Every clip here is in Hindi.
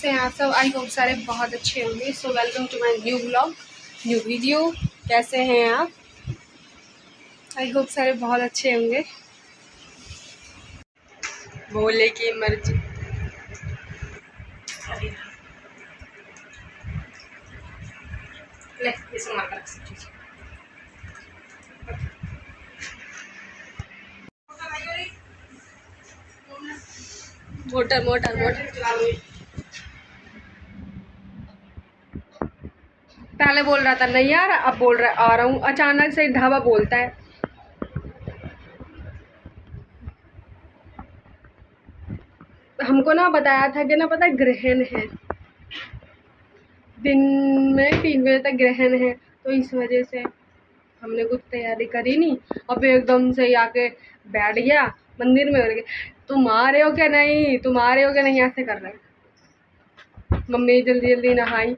कैसे हैं आप सब? आई होप सारे बहुत अच्छे होंगे। So welcome to my new blog, new video. कैसे हैं आप? आई होप सारे बहुत अच्छे होंगे। भोले की मर्जी। ले इसे मार कर मोटर मोटर मोटर चला लो। पहले बोल रहा था नहीं यार, अब बोल रहा आ रहा हूँ। अचानक से ढाबा बोलता है। हमको ना बताया था कि ना पता ग्रहण है, दिन में 3 बजे तक ग्रहण है, तो इस वजह से हमने कुछ तैयारी करी नहीं। अब एकदम से आके बैठ गया मंदिर में और तुम आ रहे हो क्या नहीं, तुम आ रहे हो क्या नहीं, ऐसे कर रहे हैं। मम्मी जल्दी जल्दी नहाई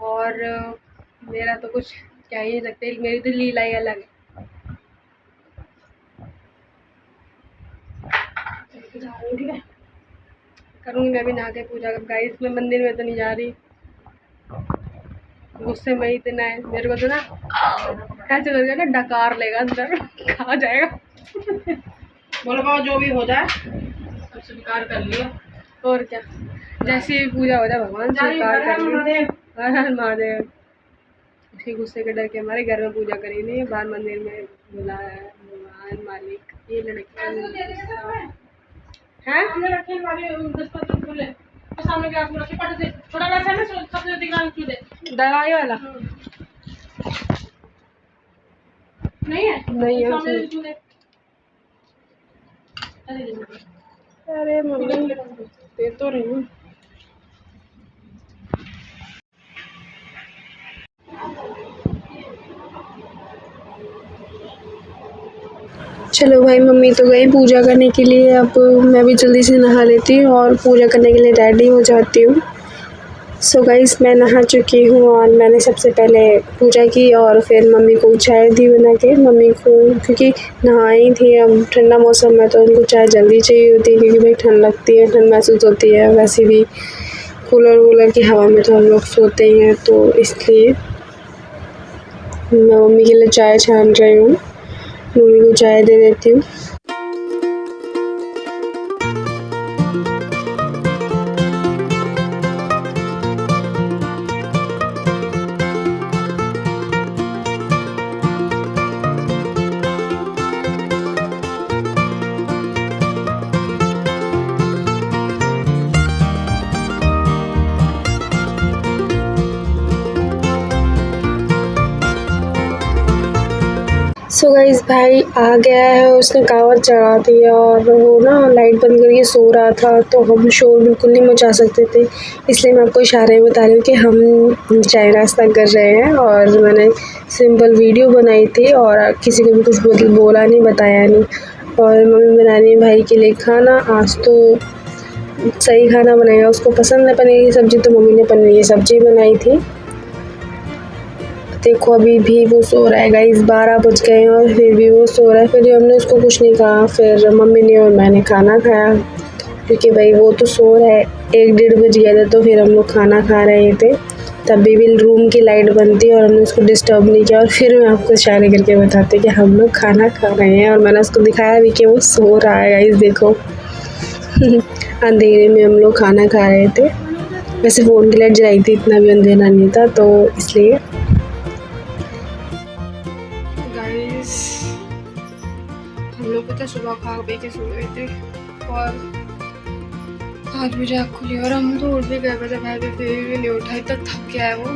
और मेरा तो कुछ कह ही नहीं सकते, मेरी तो लीला ही अलग है। ठीक है, करूँगी मैं भी नहा के पूजा। गाइस मैं मंदिर में तो नहीं जा रही, गुस्से में ही इतना है मेरे को तो ना ऐसे करके ना डकार लेगा अंदर, खा जाएगा। बोलो बाबा जो भी हो जाए सब स्वीकार कर लियो, और क्या। जैसी पूजा हो जाए भगवान स्वीकार कर लियो। हर हर महादेव। उसके गुस्से के डर के हमारे घर में पूजा करी नहीं, बाहर मंदिर में बुलाया है भगवान मालिक। ये लड़की है दवाई वाला नहीं है, नहीं है। अरे मम्मी दे तो रही हूँ। चलो भाई, मम्मी तो गई पूजा करने के लिए। अब मैं भी जल्दी से नहा लेती हूँ और पूजा करने के लिए रेडी हो जाती हूँ। सो गाइस मैं नहा चुकी हूँ और मैंने सबसे पहले पूजा की और फिर मम्मी को चाय दी बना के। मम्मी को क्योंकि नहाई थी, अब ठंडा मौसम है तो उनको चाय जल्दी चाहिए होती है, क्योंकि भाई ठंड लगती है, ठंड महसूस होती है। वैसे भी कूलर वूलर की हवा में तो हम लोग सोते ही हैं, तो इसलिए मैं मम्मी के लिए चाय छान रही हूँ। मम्मी को चाय दे देती हूँ। सो गाइस भाई आ गया है, उसने कावड़ चढ़ा दी और वो ना लाइट बंद करके सो रहा था, तो हम शोर बिल्कुल नहीं मचा सकते थे। इसलिए मैं आपको इशारे में बता रही हूँ कि हम चाय नाश्ता कर रहे हैं। और मैंने सिंपल वीडियो बनाई थी और किसी को भी कुछ बोला नहीं, बताया नहीं। और मम्मी बना रही है भाई के लिए खाना। आज तो सही खाना बनाया, उसको पसंद है पनीर की सब्ज़ी, तो मम्मी ने पनीर की सब्ज़ी बनाई थी। देखो अभी भी वो सो रहा है गाइस, 12 बज गए हैं और फिर भी वो सो रहा है। फिर हमने उसको कुछ नहीं कहा, फिर मम्मी ने और मैंने खाना खाया, क्योंकि भाई वो तो सो रहा है। 1-1:30 बज गया था, तो फिर हम लोग खाना खा रहे थे। तभी भी रूम की लाइट बंद थी और हमने उसको डिस्टर्ब नहीं किया। और फिर मैं आपको इशारे करके बताती कि हम लोग खाना खा रहे हैं, और मैंने उसको दिखाया भी कि वो सो रहा है गाइस, देखो। अंधेरे में हम लोग खाना खा रहे थे। वैसे फ़ोन की लाइट जलाई थी, इतना भी अंधेरा नहीं था, तो इसलिए। हम लोग पता सुबह खा के सो गए थे और 5 बजे आँख खुली और हम तो उठ भी गए, मतलब भाई भी फिर भी नहीं उठा, इतना थक गया है वो।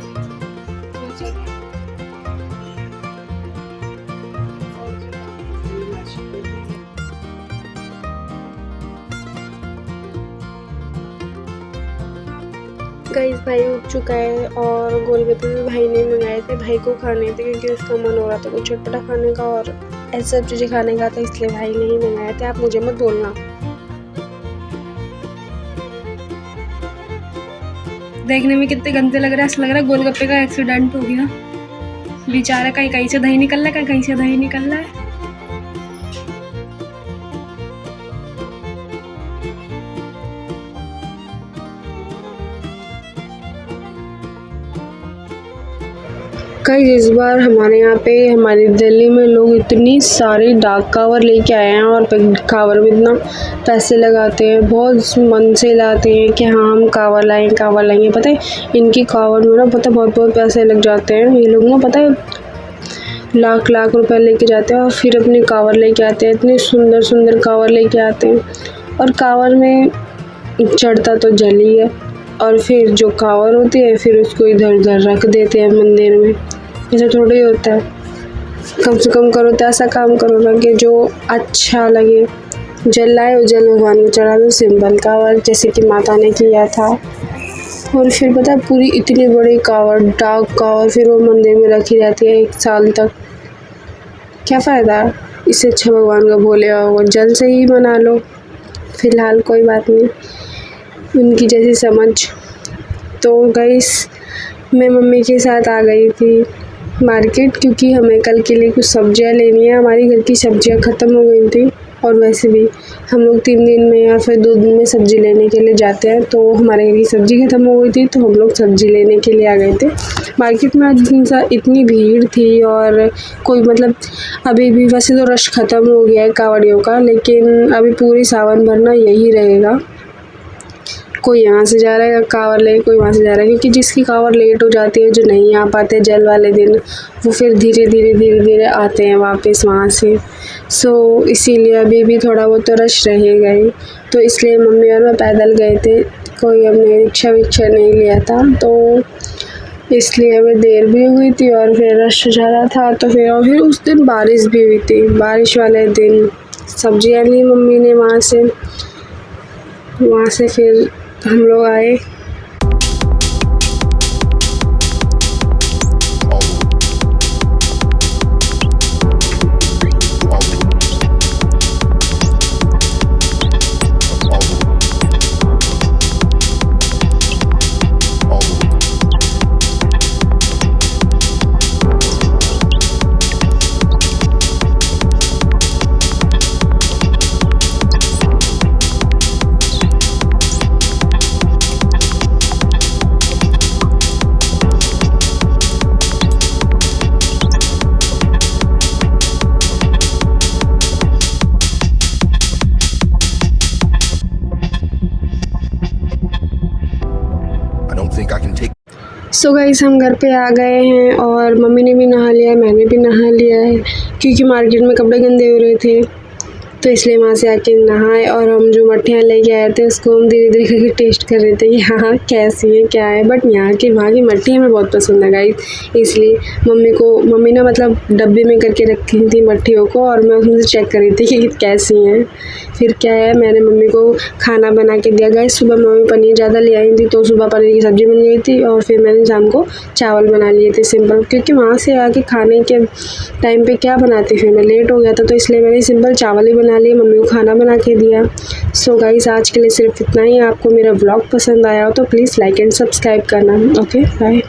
गाइस भाई उठ चुका है और गोलगप्पे भी भाई ने मंगाए थे, भाई को खाने थे, क्योंकि उसका मन हो रहा था कुछ चटपटा खाने का और ऐसा सब चीज़ें खाने का था, इसलिए भाई ने ही मंगाए थे। आप मुझे मत बोलना। देखने में कितने गंदे लग रहे हैं, ऐसा लग रहा है गोलगप्पे का एक्सीडेंट हो गया। बेचारा कहीं कहीं से दही निकल रहा है, कहीं कहीं से दही निकल रहा है। गाइस इस बार हमारे यहाँ पे हमारी दिल्ली में लोग इतनी सारी डाक कावर लेके आए हैं और कावर में इतना पैसे लगाते हैं, बहुत मन से लाते हैं कि हाँ हम कावर लाएंगे। पता है इनकी कावर में ना बहुत पैसे लग जाते हैं। ये लोग ना पता है लाख रुपए लेके जाते हैं और फिर अपनी कावर लेके आते हैं। इतनी सुंदर कावर लेके आते हैं और कावर में चढ़ता तो जल ही है और फिर जो कावर होती है फिर उसको इधर उधर रख देते हैं मंदिर में। ऐसा थोड़ी होता है, कम से कम करो तो ऐसा काम करो ना कि जो अच्छा लगे। जल लाए और जल भगवान में चढ़ा दो, सिंपल कावर जैसे कि माता ने किया था। और फिर पता है पूरी इतनी बड़ी कावर, डाक कावर, फिर वो मंदिर में रखी रहती है 1 साल तक। क्या फ़ायदा, इससे अच्छा भगवान का भोले बाबा जल से ही मना लो। फ़िलहाल कोई बात नहीं, उनकी जैसी समझ। तो गाइस मैं मम्मी के साथ आ गई थी मार्केट, क्योंकि हमें कल के लिए कुछ सब्जियां लेनी है। हमारी घर की सब्जियां ख़त्म हो गई थी और वैसे भी हम लोग 3 दिन में या फिर 2 दिन में सब्ज़ी लेने के लिए जाते हैं, तो हमारे घर की सब्ज़ी ख़त्म हो गई थी तो हम लोग सब्ज़ी लेने के लिए आ गए थे मार्केट में। आज इतनी भीड़ थी और कोई मतलब अभी भी वैसे तो रश ख़त्म हो गया है कावड़ियों का, लेकिन अभी पूरी सावन भर ना यही रहेगा। कोई यहाँ से जा रहा है कांवर ले, कोई वहाँ से जा रहा है, क्योंकि जिसकी कांवर लेट हो जाती है, जो नहीं आ पाते जल वाले दिन, वो फिर धीरे धीरे आते हैं वापस वहाँ से। सो इसीलिए अभी भी थोड़ा बहुत तो रश रहेगा ही। तो इसलिए मम्मी और मैं पैदल गए थे, कोई हमने रिक्शा नहीं लिया था, तो इसलिए हमें देर भी हुई थी और फिर रश ज़्यादा था। तो फिर उस दिन बारिश भी हुई थी, बारिश वाले दिन सब्जियाँ ली मम्मी ने वहाँ से फिर हम लोग आए। सो गाइस हम घर पे आ गए हैं और मम्मी ने भी नहा लिया है, मैंने भी नहा लिया है, क्योंकि मार्केट में कपड़े गंदे हो रहे थे तो इसलिए वहाँ से आके नहाए। और हम जो मट्ठियाँ लेके आए थे उसको हम धीरे धीरे करके टेस्ट कर रहे थे कि हाँ कैसी है क्या है। बट वहाँ की मट्ठी हमें बहुत पसंद है गाइस, इसलिए मम्मी ने मतलब डब्बे में करके रखी थी मट्ठियों को और मैं उसमें से चेक कर रही थी कि कैसी हैं। फिर क्या है, मैंने मम्मी को खाना बना के दिया गाइस। सुबह मम्मी पनीर ज़्यादा ले आई थी तो सुबह पनीर की सब्ज़ी बन गई थी और फिर मैंने शाम को चावल बना लिए थे सिंपल, क्योंकि वहाँ से आके खाने के टाइम पे क्या बनाती फिर मैं लेट हो गया था, तो इसलिए मैंने सिंपल चावल ही बना लिए, मम्मी को खाना बना के दिया। सो गाइस आज के लिए सिर्फ इतना ही। आपको मेरा व्लॉग पसंद आया हो तो प्लीज़ लाइक एंड सब्सक्राइब करना। Okay bye.